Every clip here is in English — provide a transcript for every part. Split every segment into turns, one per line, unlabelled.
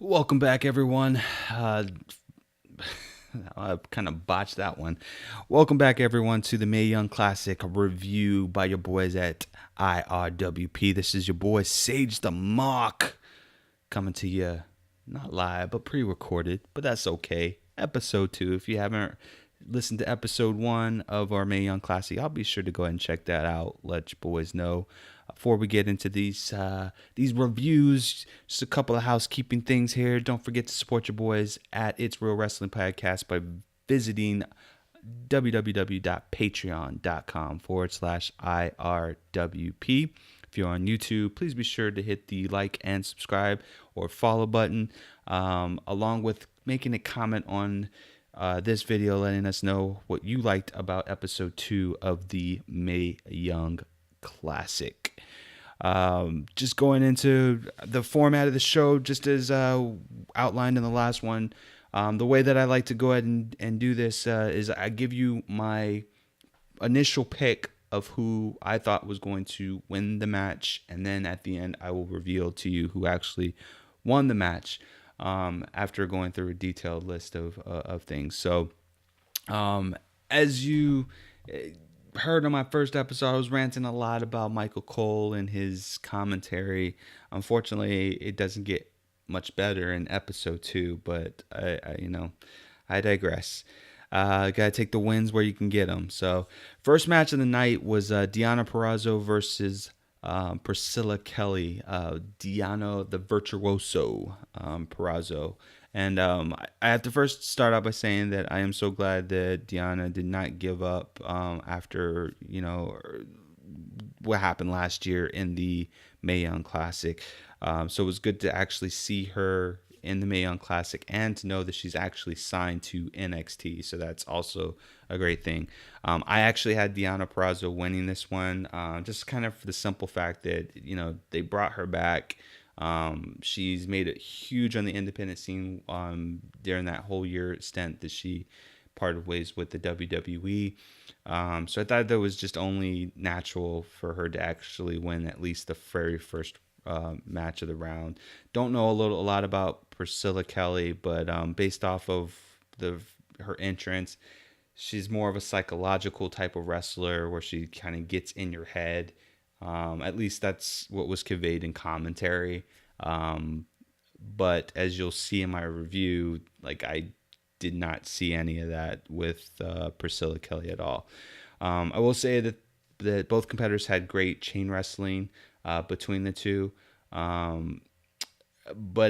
Welcome back, everyone. I kind of botched that one. Welcome back, everyone, to the Mae Young Classic review by your boys at IRWP. This is your boy Sage the Mock coming to you, not live, but pre-recorded, but that's okay. Episode 2. If you haven't listened to episode 1 of our Mae Young Classic, I'll be sure to go ahead and check that out. Let your boys know. Before we get into these reviews, just a couple of housekeeping things here. Don't forget to support your boys at It's Real Wrestling Podcast by visiting www.patreon.com/IRWP. If you're on YouTube, please be sure to hit the like and subscribe or follow button, along with making a comment on this video, letting us know what you liked about episode 2 of the Mae Young Classic. Just going into the format of the show, just as outlined in the last one. The way that I like to go ahead and do this is I give you my initial pick of who I thought was going to win the match, and then at the end I will reveal to you who actually won the match, after going through a detailed list of things. So as you heard on my first episode, I was ranting a lot about Michael Cole and his commentary. Unfortunately, it doesn't get much better in episode 2, but I digress. Gotta take the wins where you can get them. So, first match of the night was Deonna Purrazzo versus Priscilla Kelly. Deonna the Virtuoso Purrazzo. And I have to first start out by saying that I am so glad that Deonna did not give up after, what happened last year in the Mae Young Classic. So it was good to actually see her in the Mae Young Classic and to know that she's actually signed to NXT. So that's also a great thing. I actually had Deonna Purrazzo winning this one, just kind of for the simple fact that, they brought her back. She's made it huge on the independent scene during that whole year stint that she parted ways with the WWE. So I thought that was just only natural for her to actually win at least the very first match of the round. Don't know a lot about Priscilla Kelly, but based off of her entrance, she's more of a psychological type of wrestler where she kind of gets in your head. At least that's what was conveyed in commentary. But as you'll see in my review, I did not see any of that with Priscilla Kelly at all. I will say that both competitors had great chain wrestling between the two. But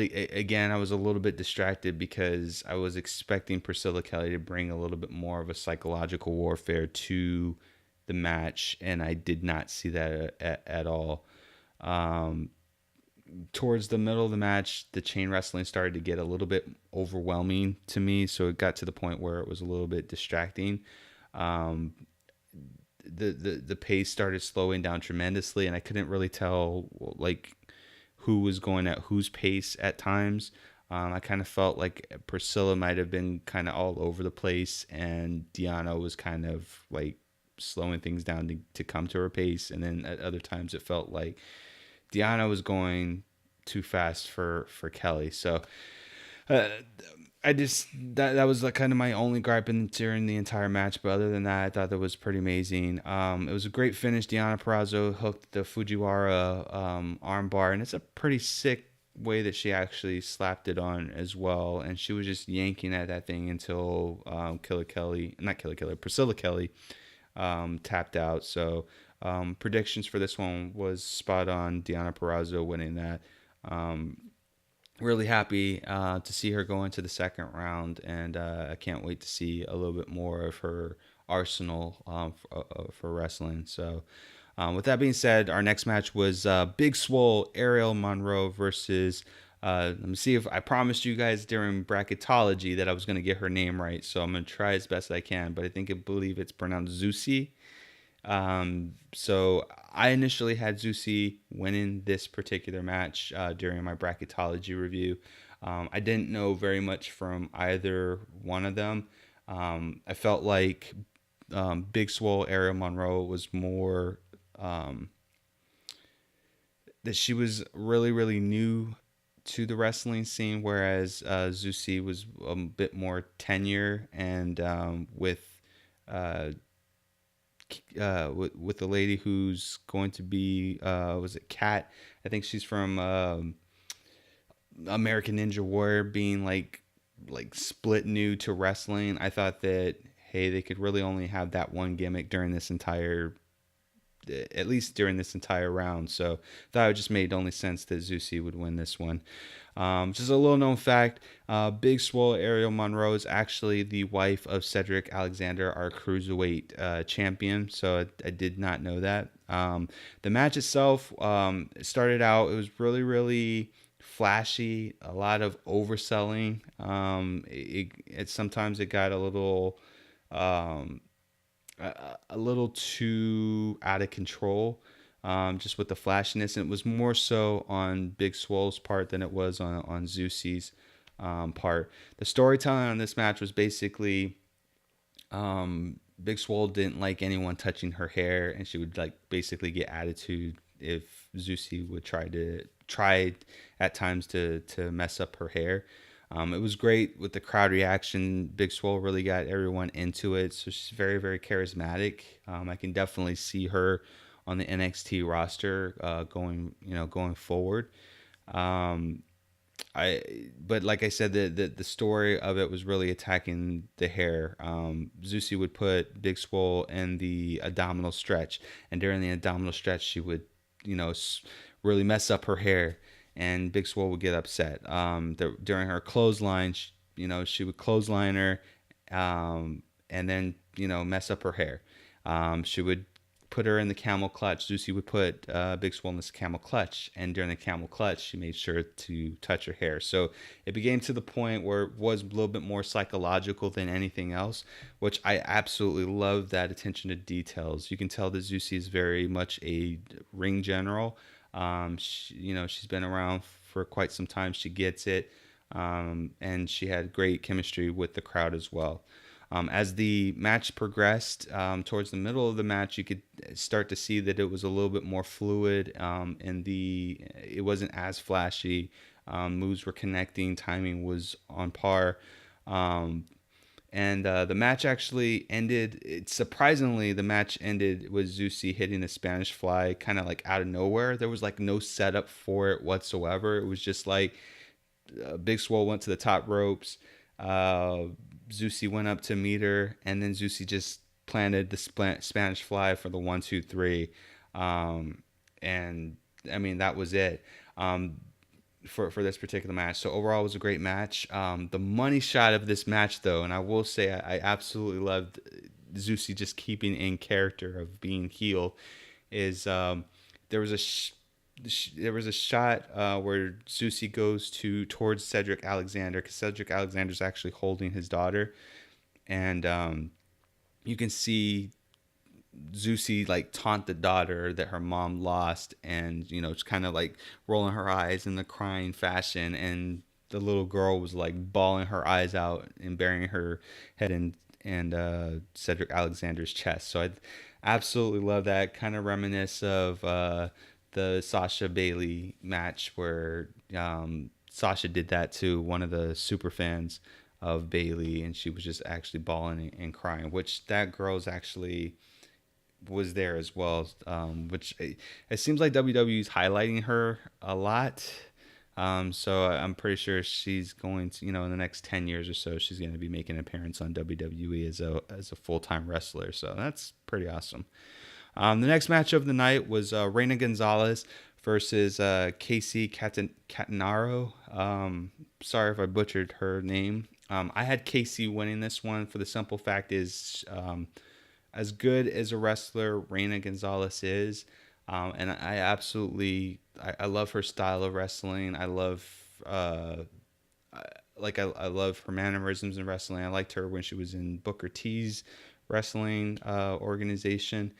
again, I was a little bit distracted because I was expecting Priscilla Kelly to bring a little bit more of a psychological warfare to the match, and I did not see that at all. Towards the middle of the match, the chain wrestling started to get a little bit overwhelming to me, so it got to the point where it was a little bit distracting. The pace started slowing down tremendously, and I couldn't really tell who was going at whose pace at times. I kind of felt like Priscilla might have been kind of all over the place, and Deonna was kind of slowing things down to come to her pace. And then at other times it felt like Deonna was going too fast for Kelly. So I just that was kind of my only gripe during the entire match. But other than that, I thought that was pretty amazing. It was a great finish. Deonna Purrazzo hooked the Fujiwara armbar, and it's a pretty sick way that she actually slapped it on as well. And she was just yanking at that thing until Priscilla Kelly tapped out. So predictions for this one was spot on. Deonna Purrazzo winning that. Really happy to see her go into the second round, and I can't wait to see a little bit more of her arsenal for wrestling. So with that being said, our next match was Big Swole Ariel Monroe versus let me see if I promised you guys during bracketology that I was going to get her name right, so I'm going to try as best I can, but I believe it's pronounced Zeuxis. So I initially had Zeuxis winning this particular match during my bracketology review. I didn't know very much from either one of them. I felt like Big Swole Ariel Monroe was more that she was really, really new to the wrestling scene, whereas Zeuxis was a bit more tenure and uh, with the lady who's going to be was it Kat? I think she's from American Ninja Warrior, being like split new to wrestling. I thought that, hey, they could really only have that one gimmick during this entire, at least during this entire round. So thought it just made only sense that Zeuxis would win this one. Just a little known fact, Big Swole Ariel Monroe is actually the wife of Cedric Alexander, our cruiserweight champion. So I did not know that. The match itself started out, it was really, really flashy, a lot of overselling. Sometimes it got um, a little too out of control, just with the flashiness. And it was more so on Big Swole's part than it was on Zeuxis' part. The storytelling on this match was basically Big Swole didn't like anyone touching her hair, and she would like basically get attitude if Zeuxis would try at times to mess up her hair. It was great with the crowd reaction. Big Swole really got everyone into it. So she's very, very charismatic. I can definitely see her on the NXT roster going forward. But like I said, the story of it was really attacking the hair. Zeuxis would put Big Swole in the abdominal stretch, and during the abdominal stretch, she would, really mess up her hair, and Big Swole would get upset. During her clothesline, she would clothesline her, and then mess up her hair. She would put her in the camel clutch. Zeuxis would put Big Swole in this camel clutch, and during the camel clutch, she made sure to touch her hair. So it became to the point where it was a little bit more psychological than anything else, which I absolutely love, that attention to details. You can tell that Zeuxis is very much a ring general. She's been around for quite some time. She gets it, and she had great chemistry with the crowd as well. As the match progressed, towards the middle of the match, you could start to see that it was a little bit more fluid, and it wasn't as flashy. Moves were connecting, timing was on par, and the match actually ended. Surprisingly, the match ended with Zeuxis hitting the Spanish Fly kind of like out of nowhere. There was like no setup for it whatsoever. It was just like Big Swole went to the top ropes. Zeuxis went up to meet her, and then Zeuxis just planted the Spanish Fly for the 1, 2, 3, and I mean that was it for this particular match. So overall, it was a great match. The money shot of this match, though, and I will say I absolutely loved Zeuxis just keeping in character of being heel, is there was a shot where Zeuxis goes towards Cedric Alexander, because Cedric Alexander's actually holding his daughter, and you can see Zeuxis like taunt the daughter that her mom lost, and it's kind of like rolling her eyes in the crying fashion, and the little girl was like bawling her eyes out and burying her head in Cedric Alexander's chest. So I absolutely love that. Kind of reminisce of the Sasha Bailey match where Sasha did that to one of the super fans of Bailey, and she was just actually bawling and crying, which that girl's actually was there as well, which it seems like WWE's highlighting her a lot. So I'm pretty sure she's going to, in the next 10 years or so, she's going to be making an appearance on WWE as a full-time wrestler. So that's pretty awesome. The next match of the night was Reina Gonzalez versus Kacy Catanzaro. Sorry if I butchered her name. I had Kacy winning this one for the simple fact is, as good as a wrestler Reina Gonzalez is, and I love her style of wrestling. I love I love her mannerisms in wrestling. I liked her when she was in Booker T's wrestling organization.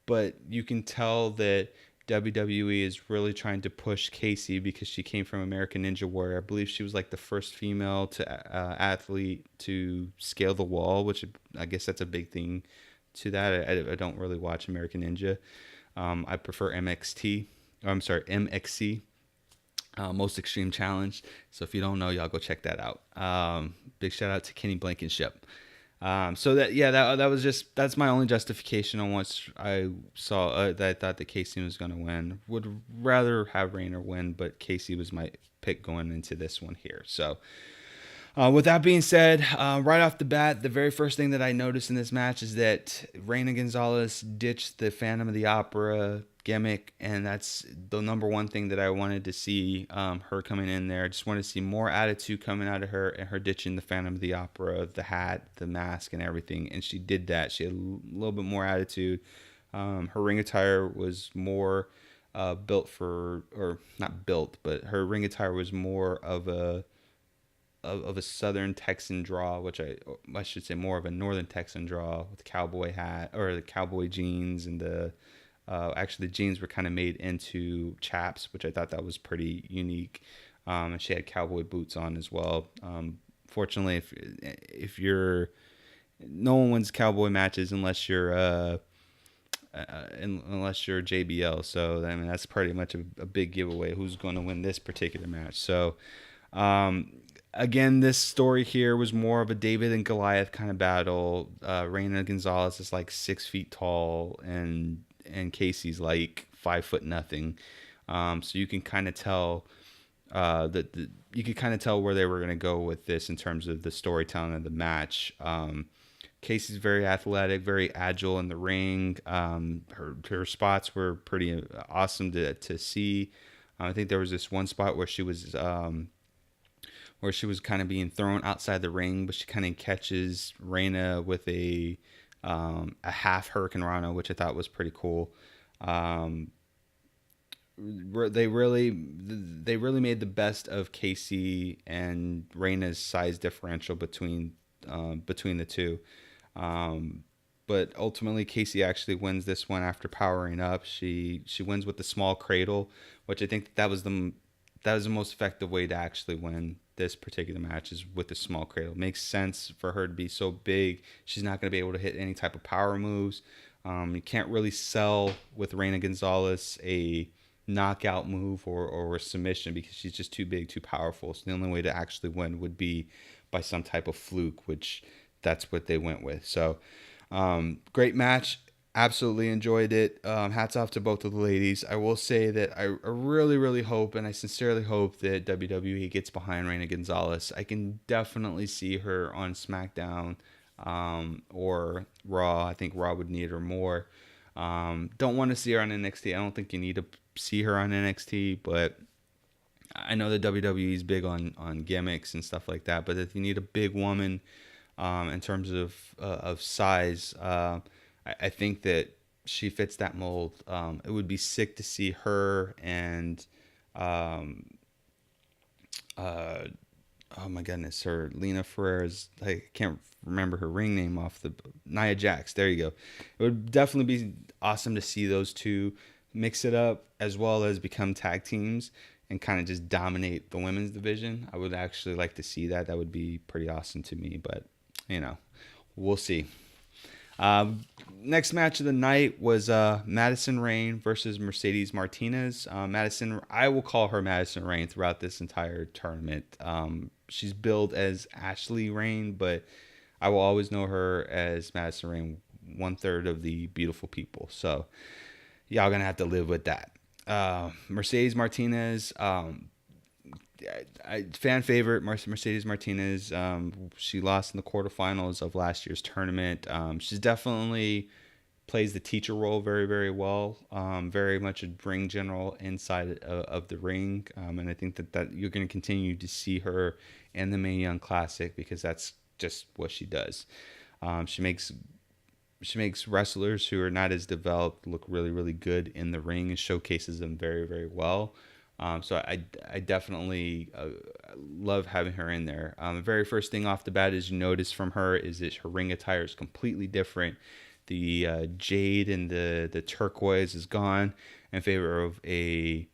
But you can tell that WWE is really trying to push Kacy because she came from American Ninja Warrior. I believe she was like the first female athlete to scale the wall, which I guess that's a big thing to that. I don't really watch American Ninja. I prefer MXT. I'm sorry, MXC. Most Extreme Challenge. So if you don't know, y'all go check that out. Big shout out to Kenny Blankenship. So that was just, that's my only justification on once I saw that I thought that Kacy was going to win. Would rather have Rayne win, but Kacy was my pick going into this one here. So with that being said, right off the bat, the very first thing that I noticed in this match is that Reina Gonzalez ditched the Phantom of the Opera gimmick, and that's the number one thing that I wanted to see her coming in there. I just wanted to see more attitude coming out of her, and her ditching the Phantom of the Opera, the hat, the mask, and everything, and she did that. She had a little bit more attitude. Her ring attire was more built for, or not built, but her ring attire was more of a Southern Texan draw, which I should say more of a Northern Texan draw, with the cowboy hat or the cowboy jeans, and the actually the jeans were kind of made into chaps, which I thought that was pretty unique. And she had cowboy boots on as well. Fortunately, if you're, no one wins cowboy matches unless you're JBL. So I mean, that's pretty much a big giveaway who's going to win this particular match. So again, this story here was more of a David and Goliath kind of battle. Reina Gonzalez is like 6 feet tall, and Kacy's like 5 foot nothing. So you can kind of tell you could kind of tell where they were going to go with this in terms of the storytelling of the match. Kacy's very athletic, very agile in the ring. Her spots were pretty awesome to see. I think there was this one spot where she was kind of being thrown outside the ring, but she kind of catches Reina with a half Hurricane Rana, which I thought was pretty cool. They really made the best of Kacy and Reina's size differential between the two. But ultimately, Kacy actually wins this one after powering up. She wins with the small cradle, which I think that was the most effective way to actually win this particular match, is with the small cradle. It makes sense for her to be so big. She's not going to be able to hit any type of power moves. You can't really sell with Reina Gonzalez a knockout move or a submission, because she's just too big, too powerful. So the only way to actually win would be by some type of fluke, which that's what they went with. So great match. Absolutely enjoyed it. Hats off to both of the ladies. I will say that I really, really hope, and I sincerely hope, that WWE gets behind Reina Gonzalez. I can definitely see her on SmackDown or Raw. I think Raw would need her more. Don't want to see her on NXT. I don't think you need to see her on NXT, but I know that WWE is big on gimmicks and stuff like that. But if you need a big woman in terms of size, I think that she fits that mold. It would be sick to see her and oh my goodness, her Lena Ferrer's, I can't remember her ring name off the, Nia Jax. There you go. It would definitely be awesome to see those two mix it up, as well as become tag teams and kind of just dominate the women's division. I would actually like to see that. That would be pretty awesome to me, but we'll see. Next match of the night was Madison Rayne versus Mercedes Martinez. Madison, I will call her Madison Rayne throughout this entire tournament. She's billed as Ashley Rayne, but I will always know her as Madison Rayne, 1/3 of the beautiful people. So y'all gonna have to live with that. Mercedes Martinez, fan favorite, Mercedes Martinez. She lost in the quarterfinals of last year's tournament. She's definitely plays the teacher role very, very well. Very much a ring general inside of the ring. And I think that you're going to continue to see her in the Mae Young Classic, because that's just what she does. She makes wrestlers who are not as developed look really, really good in the ring, and showcases them very, very well. So I definitely love having her in there. The very first thing off the bat is you notice from her is that her ring attire is completely different. The jade and the turquoise is gone in favor of a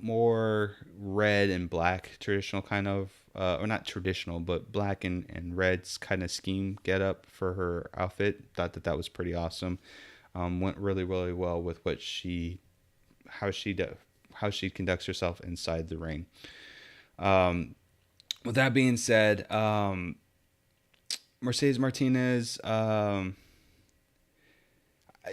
more red and black traditional kind of, or not traditional, but black and red kind of scheme get up for her outfit. Thought that was pretty awesome. Went really, really well with how she how she conducts herself inside the ring. With that being said, Mercedes Martinez,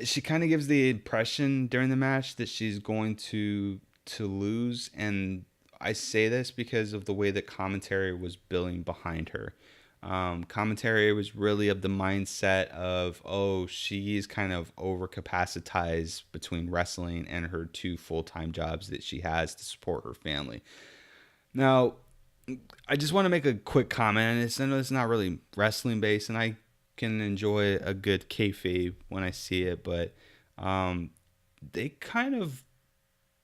she kind of gives the impression during the match that she's going to lose, and I say this because of the way that commentary was billing behind her. Commentary was really of the mindset of, oh, she's kind of overcapacitized between wrestling and her 2 full-time jobs that she has to support her family. Now, I just want to make a quick comment. I know it's not really wrestling based, and I can enjoy a good kayfabe when I see it, but they kind of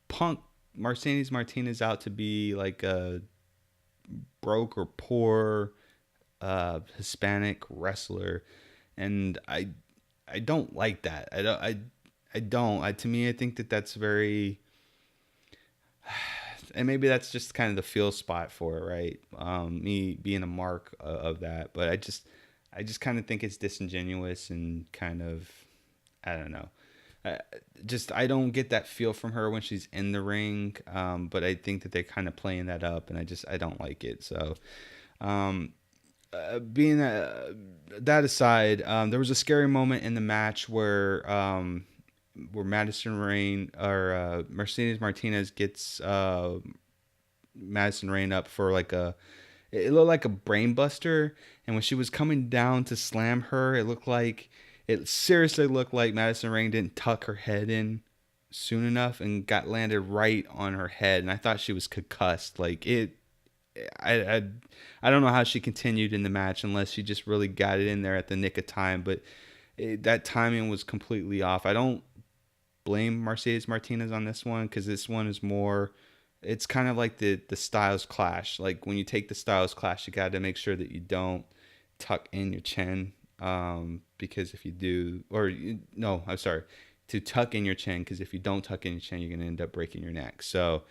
punk Mercedes Martinez out to be like a broke or poor Hispanic wrestler, and I don't like that. I don't. To me, I think that that's very, and maybe that's just kind of the feel spot for it, right? Me being a mark of that, but I just kind of think it's disingenuous and kind of, I don't know. I don't get that feel from her when she's in the ring, but I think that they're kind of playing that up, and I don't like it. So, being that aside, there was a scary moment in the match where Madison Rayne or Mercedes Martinez gets Madison Rayne up for like it looked like a brain buster, and when she was coming down to slam her, it seriously looked like Madison Rayne didn't tuck her head in soon enough and got landed right on her head, and I thought she was concussed. Like it, I don't know how she continued in the match unless she just really got it in there at the nick of time, but that timing was completely off. I don't blame Mercedes Martinez on this one, because this one is more, it's kind of like the styles clash. Like when you take the styles clash, you got to make sure that you don't tuck in your chin, because if you do, to tuck in your chin, because if you don't tuck in your chin, you're going to end up breaking your neck. So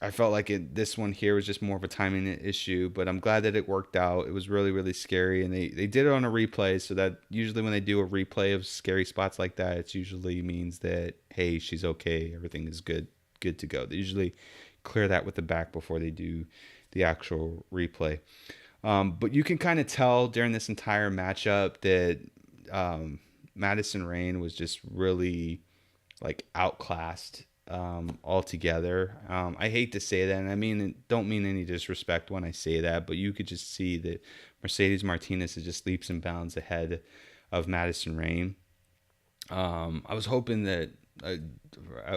I felt like this one here was just more of a timing issue, but I'm glad that it worked out. It was really, really scary, and they did it on a replay, so that usually when they do a replay of scary spots like that, it usually means that, hey, she's okay, everything is good to go. They usually clear that with the back before they do the actual replay. But you can kind of tell during this entire matchup that Madison Rayne was just really like outclassed altogether. I hate to say that, and I mean, don't mean any disrespect when I say that, but you could just see that Mercedes Martinez is just leaps and bounds ahead of Madison Rayne. I was hoping that I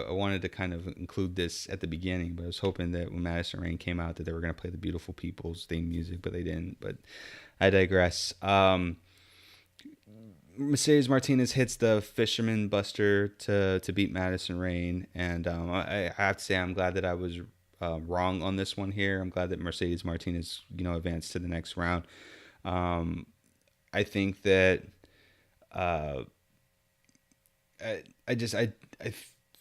wanted to kind of include this at the beginning, but I was hoping that when Madison Rayne came out that they were going to play the Beautiful People's theme music, but they didn't. But I digress. Mercedes Martinez hits the Fisherman Buster to beat Madison Rayne, and I have to say I'm glad that I was wrong on this one here. I'm glad that Mercedes Martinez, advanced to the next round. I think that I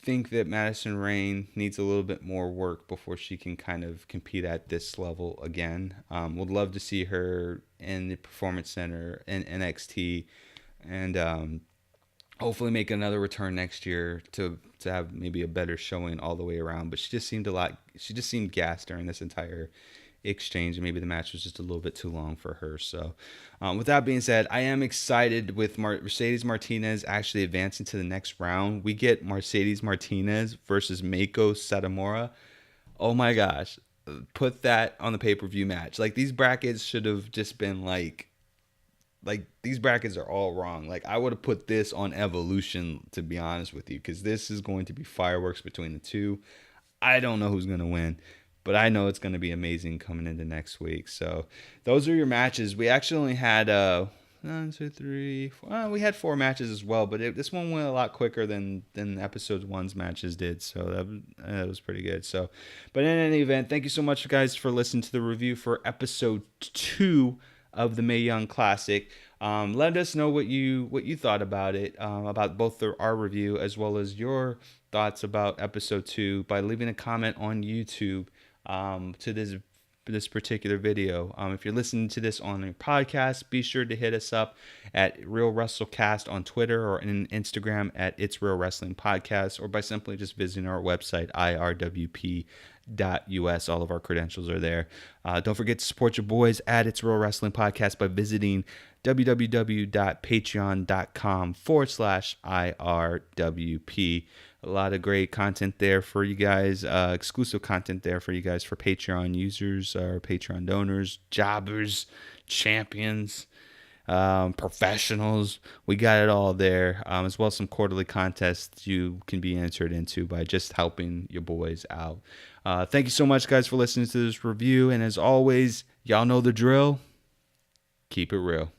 think that Madison Rayne needs a little bit more work before she can kind of compete at this level again. Would love to see her in the Performance Center in NXT, and hopefully make another return next year to have maybe a better showing all the way around. But she just seemed gassed during this entire exchange, and maybe the match was just a little bit too long for her. So with that being said, I am excited with Mercedes Martinez actually advancing to the next round. We get Mercedes Martinez versus Meiko Satomura. Oh my gosh, put that on the pay-per-view match. Like, these brackets should have just been like these brackets are all wrong. Like, I would have put this on Evolution, to be honest with you, because this is going to be fireworks between the two. I don't know who's going to win, but I know it's going to be amazing coming into next week. So those are your matches. We actually only had 1, 2, 3, 4. We had 4 matches as well, but this one went a lot quicker than episode 1's matches did. So that was pretty good. So, but in any event, thank you so much, guys, for listening to the review for episode 2 of the Mae Young Classic. Let us know what you thought about it, about both our review as well as your thoughts about episode 2 by leaving a comment on YouTube to this this particular video. If you're listening to this on a podcast, be sure to hit us up at Real WrestleCast on Twitter or in Instagram at It's Real Wrestling Podcast, or by simply just visiting our website, IRWP.us. All of our credentials are there. Don't forget to support your boys at It's Real Wrestling Podcast by visiting www.patreon.com/IRWP. A lot of great content there for you guys, exclusive content there for you guys, for Patreon users or Patreon donors, jobbers, champions, professionals. We got it all there, as well as some quarterly contests you can be entered into by just helping your boys out. Thank you so much, guys, for listening to this review. And as always, y'all know the drill. Keep it real.